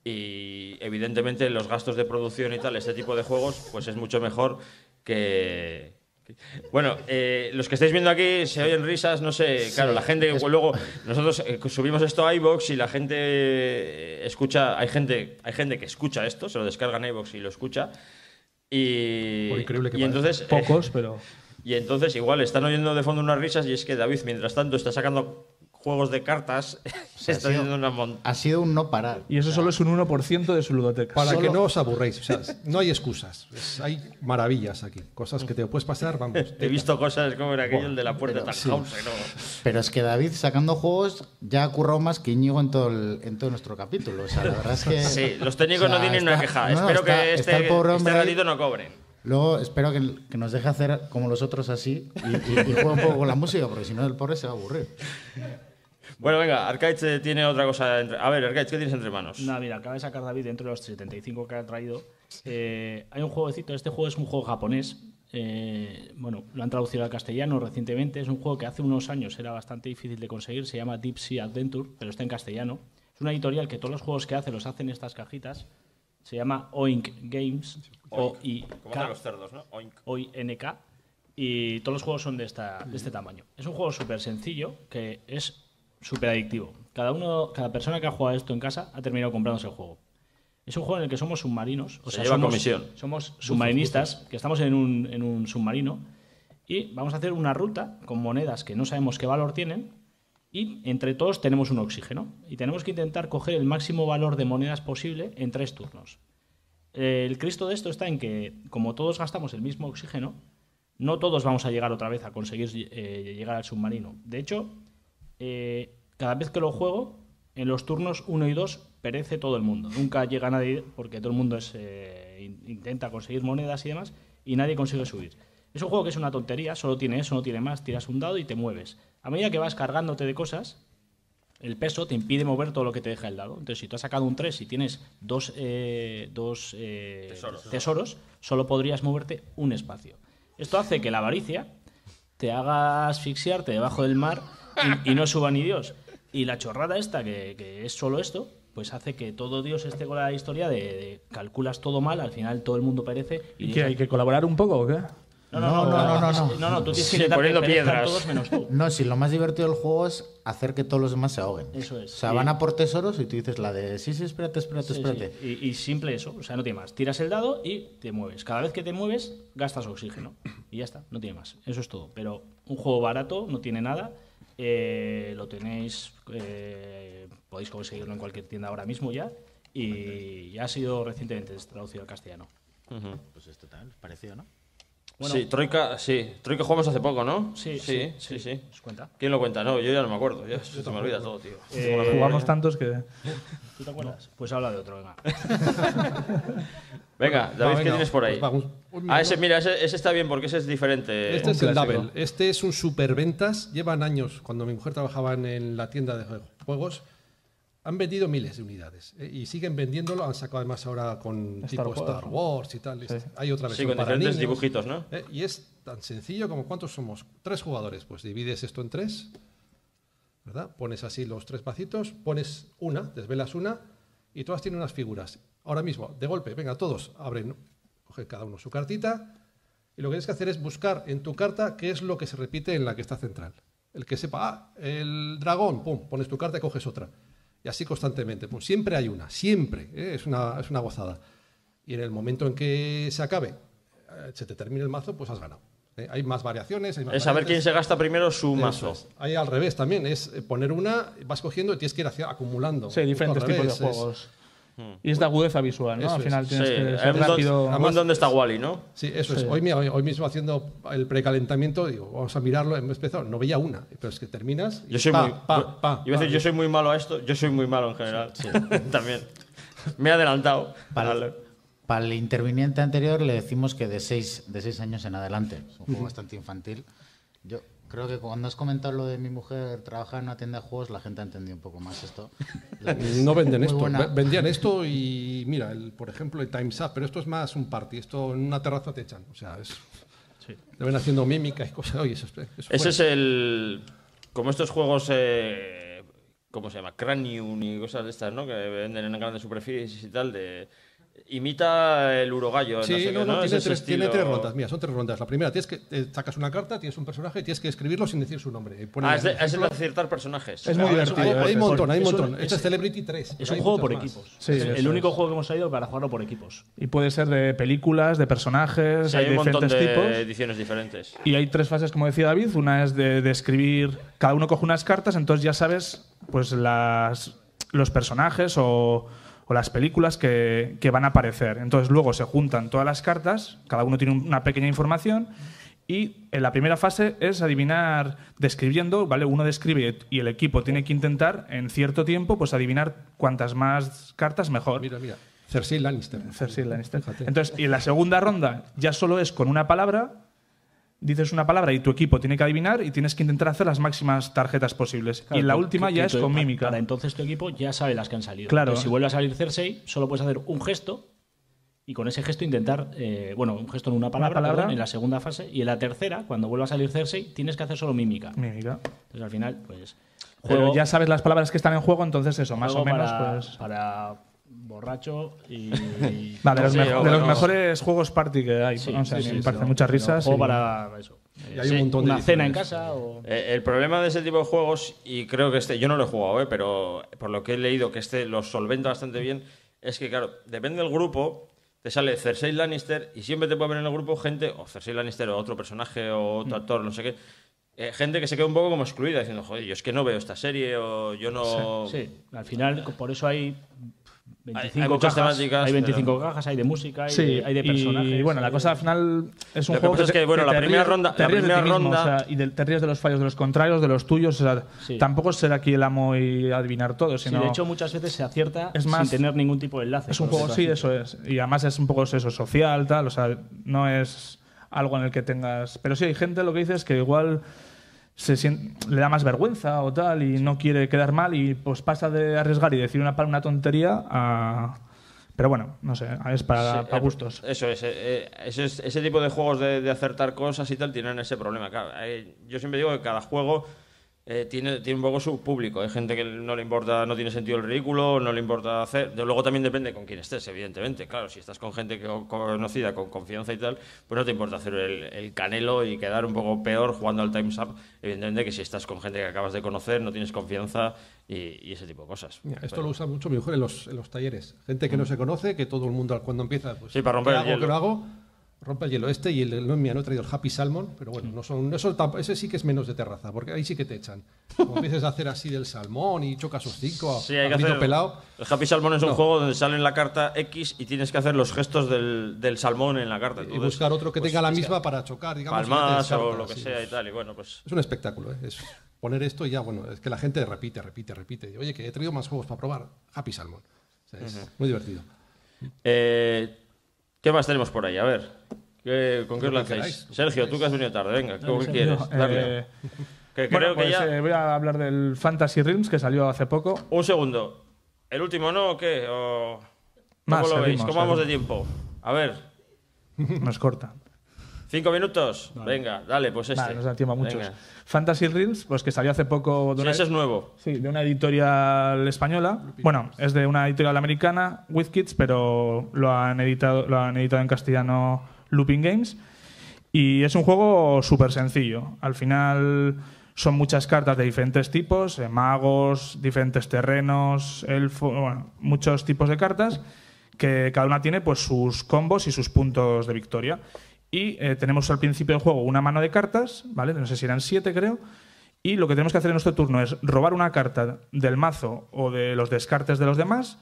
y, evidentemente, los gastos de producción y tal, este tipo de juegos, pues es mucho mejor que... Bueno, los que estáis viendo aquí se oyen risas, no sé, claro, la gente, luego nosotros subimos esto a iVoox y la gente escucha, hay gente que escucha esto, se lo descarga en iVoox y lo escucha y, Por increíble que y parezca. entonces Pocos, pero. y entonces igual están oyendo de fondo unas risas y es que David mientras tanto está sacando juegos de cartas se está yendo una montaña. Ha sido un no parar. Y eso solo es un 1% de su ludoteca. Para que no os aburréis. O sea, no hay excusas. Hay maravillas aquí. Cosas que te puedes pasar, vamos. He visto cosas como era aquello, el de la puerta de sí. Tannhauser, ¿no? Pero es que David, sacando juegos, ya ha currado más que Íñigo en todo nuestro capítulo. O sea, la verdad es que... Sí, los técnicos o sea, no tienen una está- queja. no, no, Espero está- que está el este pobre hombre ahí. ratito no cobren. Luego espero que nos deje hacer como los otros así y juegue un poco con la música, porque si no el pobre se va a aburrir. Bueno, venga, Arcade tiene otra cosa. A ver, Arcade, ¿qué tienes entre manos? Nada, mira, acaba de sacar David dentro de los 75 que ha traído. Hay un jueguecito, este juego es un juego japonés. Bueno, lo han traducido al castellano recientemente. Es un juego que hace unos años era bastante difícil de conseguir. Se llama Deep Sea Adventure, pero está en castellano. Es una editorial que todos los juegos que hace los hace en estas cajitas. Se llama Oink Games. Como hacen O-I-K. los cerdos, ¿no? Oink. OINK. Y todos los juegos son de este tamaño. Es un juego súper sencillo que es súper adictivo. Cada persona que ha jugado esto en casa ha terminado comprándose el juego. Es un juego en el que somos submarinos. Se lleva comisión. Somos submarinistas que estamos en un submarino y vamos a hacer una ruta con monedas que no sabemos qué valor tienen y entre todos tenemos un oxígeno y tenemos que intentar coger el máximo valor de monedas posible en 3 turnos. El Cristo de esto está en que, como todos gastamos el mismo oxígeno, no todos vamos a llegar otra vez a conseguir llegar al submarino. De hecho, cada vez que lo juego, en los turnos 1 y 2 perece todo el mundo. Nunca llega nadie porque todo el mundo intenta conseguir monedas y demás y nadie consigue subir. Es un juego que es una tontería, solo tiene eso, no tiene más, tiras un dado y te mueves. A medida que vas cargándote de cosas, el peso te impide mover todo lo que te deja el dado. Entonces, si tú has sacado un 3 y tienes dos tesoros, solo podrías moverte un espacio. Esto hace que la avaricia te haga asfixiarte debajo del mar y no suba ni Dios. Y la chorrada esta, que es solo esto, pues hace que todo Dios esté con la historia de calculas todo mal, al final todo el mundo perece. ¿Y que hay que colaborar un poco o qué? No, tú tienes que intentar poniendo que perezcan piedras. todos menos tú. No, si lo más divertido del juego es hacer que todos los demás se ahoguen. Eso es. O sea, van a por tesoros y tú dices la de sí, espérate. Sí, sí. Y simple eso, o sea, no tiene más. Tiras el dado y te mueves. Cada vez que te mueves, gastas oxígeno. Y ya está, no tiene más. Eso es todo. Pero un juego barato, no tiene nada. Lo tenéis, podéis conseguirlo en cualquier tienda ahora mismo ya. Y ya ha sido recientemente traducido al castellano. Pues es total, parecido, ¿no? Bueno. Sí, Troika jugamos hace poco, ¿no? Sí. ¿Os cuenta? ¿Quién lo cuenta? No, yo ya no me acuerdo. Se me olvida todo, tío. Jugamos tantos que... ¿Tú te acuerdas? Pues habla de otro, venga. Venga, David, ¿qué tienes por ahí? Pues vamos. Ese está bien porque ese es diferente. Este es el clásico. Double. Este es un superventas. Llevan años, cuando mi mujer trabajaba en la tienda de juegos, han vendido miles de unidades. Y siguen vendiéndolo. Han sacado además ahora con Star tipo Wars, Star Wars y tal. Sí. Hay otra Sí, versión con para diferentes niños. dibujitos, ¿no? Y es tan sencillo como ¿cuántos somos? 3 jugadores. Pues divides esto en 3, ¿verdad? Pones así los 3 pacitos, pones una, desvelas una y todas tienen unas figuras. Ahora mismo, de golpe, venga, todos abren, coge cada uno su cartita y lo que tienes que hacer es buscar en tu carta qué es lo que se repite en la que está central. El que sepa, el dragón, pum, pones tu carta y coges otra. Y así constantemente. Pues siempre hay una, siempre. Es una gozada. Y en el momento en que se acabe, se te termine el mazo, pues has ganado. Hay más variaciones. Hay más Es saber quién variantes. se gasta primero su Eso mazo. es. Hay al revés también. Es poner una, vas cogiendo y tienes que ir acumulando. Sí, diferentes Justo al tipos de revés, juegos. Y es de agudeza visual, ¿no? Eso Al es. final Sí, tienes que ser el rápido. mundo donde está Wally, ¿no? Sí, eso Sí. es. Hoy mismo haciendo el precalentamiento, digo, vamos a mirarlo. Hemos empezado, no veía una, pero es que terminas. Y Yo soy muy. pa, Iba a decir, yo soy muy malo a esto. Yo soy muy malo en general. También. Me he adelantado. Para el interviniente anterior le decimos que de 6 años en adelante. Es un juego bastante infantil. Yo creo que cuando has comentado lo de mi mujer trabajar en una tienda de juegos, la gente ha entendido un poco más esto. No venden Muy esto. buena. Vendían esto y mira, por ejemplo, el Time's Up, pero esto es más un party. Esto en una terraza te echan. O sea, te ven haciendo mímica y cosas. Oye, eso Ese es el. Como estos juegos. ¿Cómo se llama? Cranium y cosas de estas, ¿no? Que venden en grandes superficies y tal. imita el urogallo. Sí, no sé no, qué, ¿no? Es tiene, ese tiene estilo- 3 rondas. Mira, son 3 rondas. La primera, sacas una carta, tienes un personaje, tienes que escribirlo sin decir su nombre. Y pone, es de ejemplo, aciertar personajes. Es muy divertido. hay un montón, hay un Es un- montón. Este es- es Celebrity 3. Es hay un juego muchos por más. equipos. Sí, es eso el único es. juego que hemos salido para jugarlo por equipos. Y puede ser de películas, de personajes, Sí, hay hay un montón diferentes de tipos. ediciones diferentes. Y hay 3 fases, como decía David. Una es de escribir. Cada uno coge unas cartas, entonces ya sabes pues los personajes o las películas que van a aparecer. Entonces luego se juntan todas las cartas, cada uno tiene una pequeña información. Y en la primera fase es adivinar describiendo, ¿vale? Uno describe y el equipo tiene que intentar en cierto tiempo pues adivinar cuantas más cartas mejor. Mira. Cersei Lannister. Cersei Lannister. Fíjate. Entonces, y en la segunda ronda ya solo es con una palabra, dices una palabra y tu equipo tiene que adivinar y tienes que intentar hacer las máximas tarjetas posibles. Claro, y la que- última que ya es con mímica. Para entonces tu equipo ya sabe las que han salido. Claro. Entonces, si vuelve a salir Cersei, solo puedes hacer un gesto y con ese gesto intentar, un gesto en una palabra, perdón, en la segunda fase. Y en la tercera, cuando vuelva a salir Cersei, tienes que hacer solo mímica. Mímica. Entonces al final, pues... Pero ya sabes las palabras que están en juego, entonces eso, más o juego menos, para, pues. para borracho y... Va, de los, Sí, de los bueno. mejores juegos party que hay. Sí, o sea, sí, me sí, parecen sí, muchas sí, risas. Juego y- para eso. Y hay un montón de una cena en ediciones. casa o... El problema de ese tipo de juegos, y creo que yo no lo he jugado, pero por lo que he leído que lo solventa bastante bien, es que, claro, depende del grupo, te sale Cersei Lannister y siempre te puede ver en el grupo gente, o Cersei Lannister o otro personaje o otro actor, no sé qué, gente que se queda un poco como excluida, diciendo, joder, yo es que no veo esta serie o yo no... Sí, al final, por eso hay 25 hay muchas cajas, temáticas, hay 25 pero- cajas, hay de música, hay, Sí, hay de personajes. y bueno, la hay cosa de- al final es un Lo que juego pasa es que, bueno, la te primera ríes- ronda- te la ríes de primera ti mismo, ronda- o sea, y te ríes de los fallos de los contrarios, de los tuyos. O sea, Sí. tampoco ser aquí el amo y adivinar todo, Sí, sino de hecho, muchas veces se acierta Es más- sin tener ningún tipo de enlace. es un con juego, lo sí, que eso es. Y además es un poco eso, social, tal. O sea, no es algo en el que tengas. Pero sí, hay gente, lo que dices, que igual le da más vergüenza o tal y no quiere quedar mal y pues pasa de arriesgar y decir una tontería a. Pero bueno, no sé, es para Sí, gustos. Eso es, ese tipo de juegos de acertar cosas y tal tienen ese problema. Claro, yo siempre digo que cada juego tiene un poco su público. Hay gente que no le importa, no tiene sentido el ridículo, no le importa hacer. Luego también depende con quién estés, evidentemente. Claro, si estás con gente conocida, con confianza y tal, pues no te importa hacer el canelo y quedar un poco peor jugando al Time's Up. Evidentemente que si estás con gente que acabas de conocer, no tienes confianza y ese tipo de cosas. Mira, esto Pero- lo usa mucho mi mujer en los talleres. Gente que no se conoce, que todo el mundo cuando empieza, pues, Sí, para romper ¿qué el hago? hielo. ¿Qué no hago? Rompe el hielo mira, no he traído el Happy Salmon, pero bueno, ese sí que es menos de terraza, porque ahí sí que te echan. Como empieces a hacer así del salmón y chocas sus 5 Sí, hay a que grito hacer. pelado. El Happy Salmon es un No. juego donde sale en la carta X y tienes que hacer los gestos del salmón en la carta. Y Entonces, buscar otro que pues, tenga la es que misma para chocar, digamos. y ya te palmas o descartas, lo que sí. sea y tal. Y bueno, pues. Es un espectáculo, ¿eh? Es poner esto y ya, bueno, es que la gente repite. Oye, que he traído más juegos para probar. Happy Salmon. O sea, es muy divertido. ¿Qué más tenemos por ahí? A ver. ¿Con qué os Lo lanzáis? que queráis. Sergio, tú que has venido tarde, venga, ¿cómo Sergio. quieres? Darle. Que Bueno, creo que pues, ya. voy a hablar del Fantasy Realms que salió hace poco. Un segundo. ¿El último no o qué? Más, ¿Cómo lo veis? seguimos, ¿Cómo vamos de seguimos. tiempo? A ver, Nos corta. 5 minutos. Venga, dale, pues este. Vale, nos da tiempo a muchos. Venga. Fantasy Realms, pues que salió hace poco de Sí, una, ese es nuevo. sí, de una editorial española. Bueno, es de una editorial americana, WizKids, pero lo han editado en castellano Looping Games. Y es un juego súper sencillo. Al final son muchas cartas de diferentes tipos, magos, diferentes terrenos, elfos, bueno, muchos tipos de cartas que cada una tiene pues sus combos y sus puntos de victoria. Y tenemos al principio del juego una mano de cartas, ¿vale? No sé si eran 7, creo. Y lo que tenemos que hacer en nuestro turno es robar una carta del mazo o de los descartes de los demás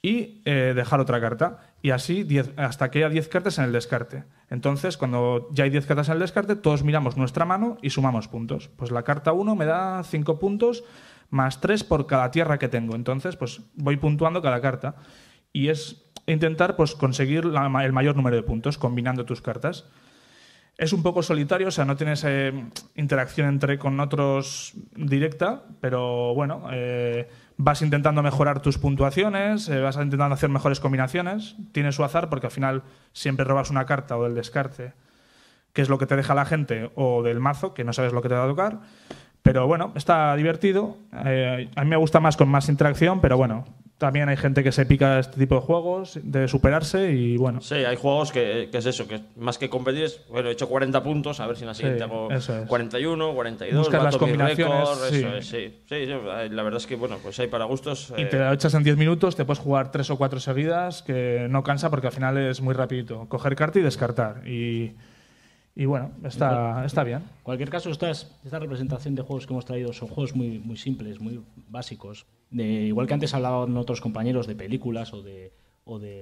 y dejar otra carta. Y así hasta que haya 10 cartas en el descarte. Entonces, cuando ya hay 10 cartas en el descarte, todos miramos nuestra mano y sumamos puntos. Pues la carta 1 me da 5 puntos más 3 por cada tierra que tengo. Entonces, pues voy puntuando cada carta. Y es intentar pues, conseguir el mayor número de puntos combinando tus cartas. Es un poco solitario, o sea, no tienes interacción con otros directa, pero bueno, vas intentando mejorar tus puntuaciones, vas intentando hacer mejores combinaciones. Tiene su azar porque al final siempre robas una carta o del descarte, que es lo que te deja la gente, o del mazo, que no sabes lo que te va a tocar. Pero bueno, está divertido. A mí me gusta más con más interacción, pero bueno, también hay gente que se pica este tipo de juegos, de superarse y bueno. Sí, hay juegos que es eso, que más que competir es, bueno, he hecho 40 puntos, a ver si en la siguiente hago eso es. 41, 42, Buscas las bato mi combinaciones, récord, sí. eso es, sí, la verdad es que, bueno, pues hay para gustos. Y te lo echas en 10 minutos, te puedes jugar 3 o 4 seguidas, que no cansa porque al final es muy rapidito. Coger carta y descartar. Y bueno, está bien. En cualquier caso, esta representación de juegos que hemos traído son juegos muy, muy simples, muy básicos. Igual que antes hablaban otros compañeros de películas o de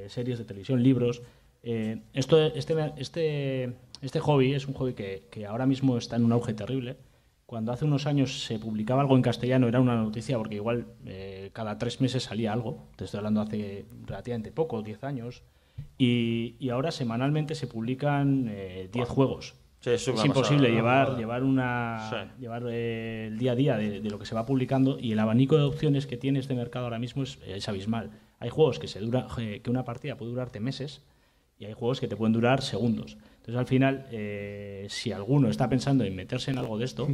series de televisión, libros. Este hobby es un hobby que ahora mismo está en un auge terrible. Cuando hace unos años se publicaba algo en castellano era una noticia porque igual cada 3 meses salía algo. Te estoy hablando hace relativamente poco, 10 años. Y ahora semanalmente se publican 10 juegos. Sí, es imposible llevar el día a día de lo que se va publicando, y el abanico de opciones que tiene este mercado ahora mismo es abismal. Hay juegos que una partida puede durarte meses y hay juegos que te pueden durar segundos. Entonces, al final, si alguno está pensando en meterse en algo de esto,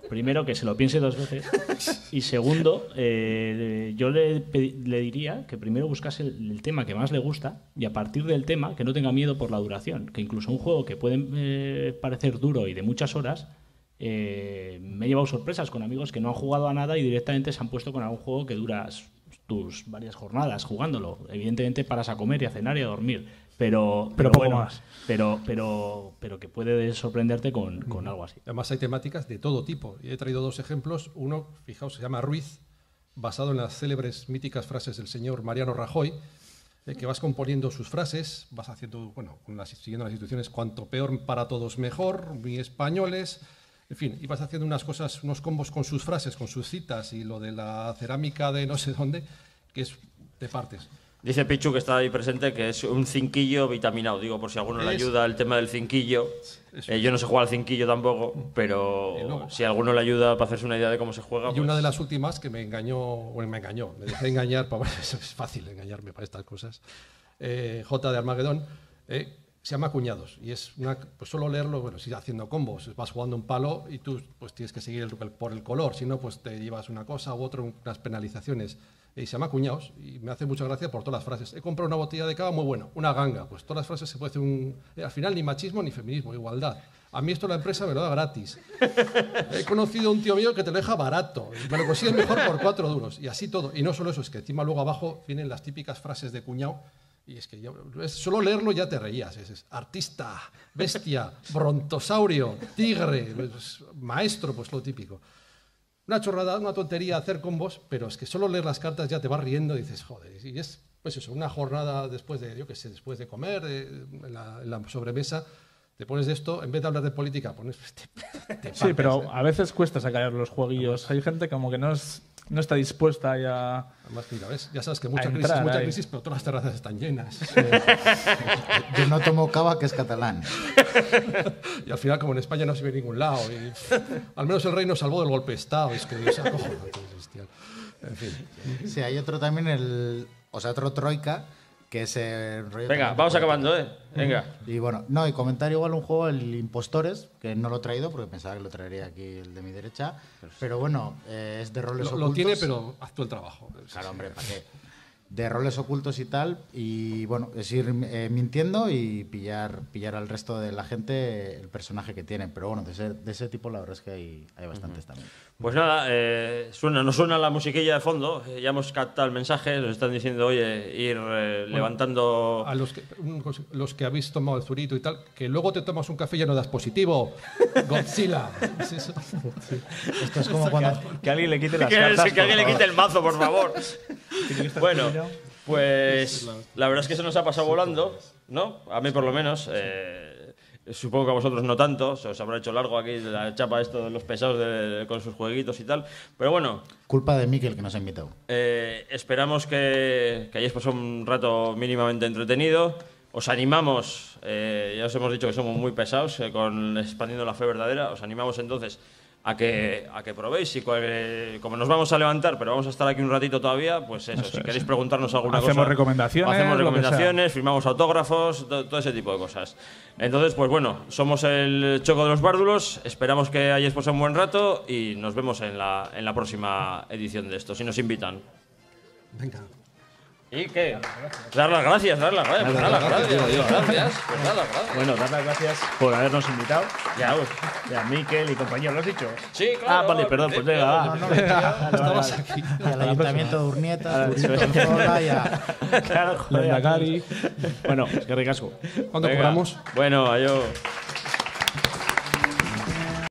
primero que se lo piense 2 veces, y segundo, yo le diría que primero buscase el tema que más le gusta, y a partir del tema que no tenga miedo por la duración, que incluso un juego que puede parecer duro y de muchas horas, me he llevado sorpresas con amigos que no han jugado a nada y directamente se han puesto con algún juego que dura tus varias jornadas jugándolo. Evidentemente paras a comer y a cenar y a dormir, pero poco bueno, más. Pero que puede sorprenderte con algo así. Además hay temáticas de todo tipo. Y he traído 2 ejemplos. Uno, fijaos, se llama Ruiz, basado en las célebres míticas frases del señor Mariano Rajoy, que vas componiendo sus frases, vas haciendo, bueno, siguiendo las instrucciones, cuanto peor para todos mejor, muy españoles, en fin, y vas haciendo unas cosas, unos combos con sus frases, con sus citas, y lo de la cerámica de no sé dónde, que es de partes. Dice Pichu, que está ahí presente, que es un cinquillo vitaminado. Digo, por si a alguno le ayuda el tema del cinquillo. Yo no sé jugar al cinquillo tampoco, pero si a alguno le ayuda para hacerse una idea de cómo se juega. Y una de las últimas que me dejé engañar, eso es fácil engañarme para estas cosas. J de Armagedón, se llama Cuñados, y es pues solo leerlo, bueno, si haciendo combos, vas jugando un palo y tú pues tienes que seguir por el color, si no, pues te llevas una cosa u otra, unas penalizaciones. Y se llama Cuñados, y me hace mucha gracia por todas las frases. He comprado una botella de cava muy buena, una ganga. Pues todas las frases se puede hacer al final ni machismo ni feminismo, igualdad. A mí esto la empresa me lo da gratis. He conocido a un tío mío que te lo deja barato, y me lo consigue mejor por 4 duros. Y así todo. Y no solo eso, es que encima luego abajo vienen las típicas frases de cuñado. Y es que solo leerlo ya te reías. Es artista, bestia, brontosaurio, tigre, pues, maestro, pues lo típico. Una chorrada, una tontería hacer combos, pero es que solo leer las cartas ya te vas riendo y dices, joder, y es pues eso, una jornada después de, después de comer, en la sobremesa, te pones de esto, en vez de hablar de política, pones... Sí, pero a veces cuesta sacar los jueguillos. Hay gente como que no está dispuesta ya... Además, mira, ¿ves? Ya sabes que mucha crisis, pero todas las terrazas están llenas. Yo no tomo cava, que es catalán. Y al final, como en España no se ve en ningún lado, y, al menos el rey nos salvó del golpe de Estado, es que Dios se acoge. En fin. Sí, hay otro también, otro troika, que es el rollo. Venga, vamos acabando, Venga. Y bueno, y comentar igual un juego, el Impostores, que no lo he traído porque pensaba que lo traería aquí el de mi derecha. Pero bueno, es de roles ocultos. Lo tiene, pero haz tú el trabajo. Claro, hombre, ¿para qué? De roles ocultos y tal. Y bueno, es ir mintiendo y pillar al resto de la gente el personaje que tienen. Pero bueno, de ese tipo la verdad es que hay bastantes también. Pues nada, nos suena la musiquilla de fondo, ya hemos captado el mensaje, nos están diciendo, oye, ir levantando... A los que habéis tomado el zurito y tal, que luego te tomas un café y ya no das positivo. Godzilla. ¿Es eso? Sí. Esto es como cuando... Que alguien le quite las cartas, que alguien le quite el mazo, por favor. Bueno, pues la verdad es que se nos ha pasado volando, ¿no? A mí por lo menos... supongo que a vosotros no tanto, se os habrá hecho largo aquí la chapa esto de los pesados con sus jueguitos y tal, pero bueno... Culpa de Miquel, que nos ha invitado. Esperamos que hayáis pasado un rato mínimamente entretenido. Os animamos, ya os hemos dicho que somos muy pesados con Expandiendo la Fe Verdadera, os animamos entonces a que probéis y como nos vamos a levantar, pero vamos a estar aquí un ratito todavía, pues eso, si queréis preguntarnos alguna cosa... Hacemos recomendaciones, firmamos autógrafos, todo ese tipo de cosas. Entonces, pues bueno, somos el Choco de los Bárdulos, esperamos que hayáis pasado un buen rato y nos vemos en la próxima edición de esto, si nos invitan. Venga. ¿Y qué? Dar las gracias. Pues dar las gracias. Bueno, dar las gracias por habernos invitado. Ya, pues. Y a Miquel y compañía, ¿lo has dicho? Sí, claro. Vale, perdón, pues venga, va. Estabas aquí. Y al Ayuntamiento de Urnieta, Eso es. Urnieta, ya. Claro, joder. Lehendakari. Bueno, es que ricasco. ¿Cuándo Venga. cobramos? Bueno, adiós.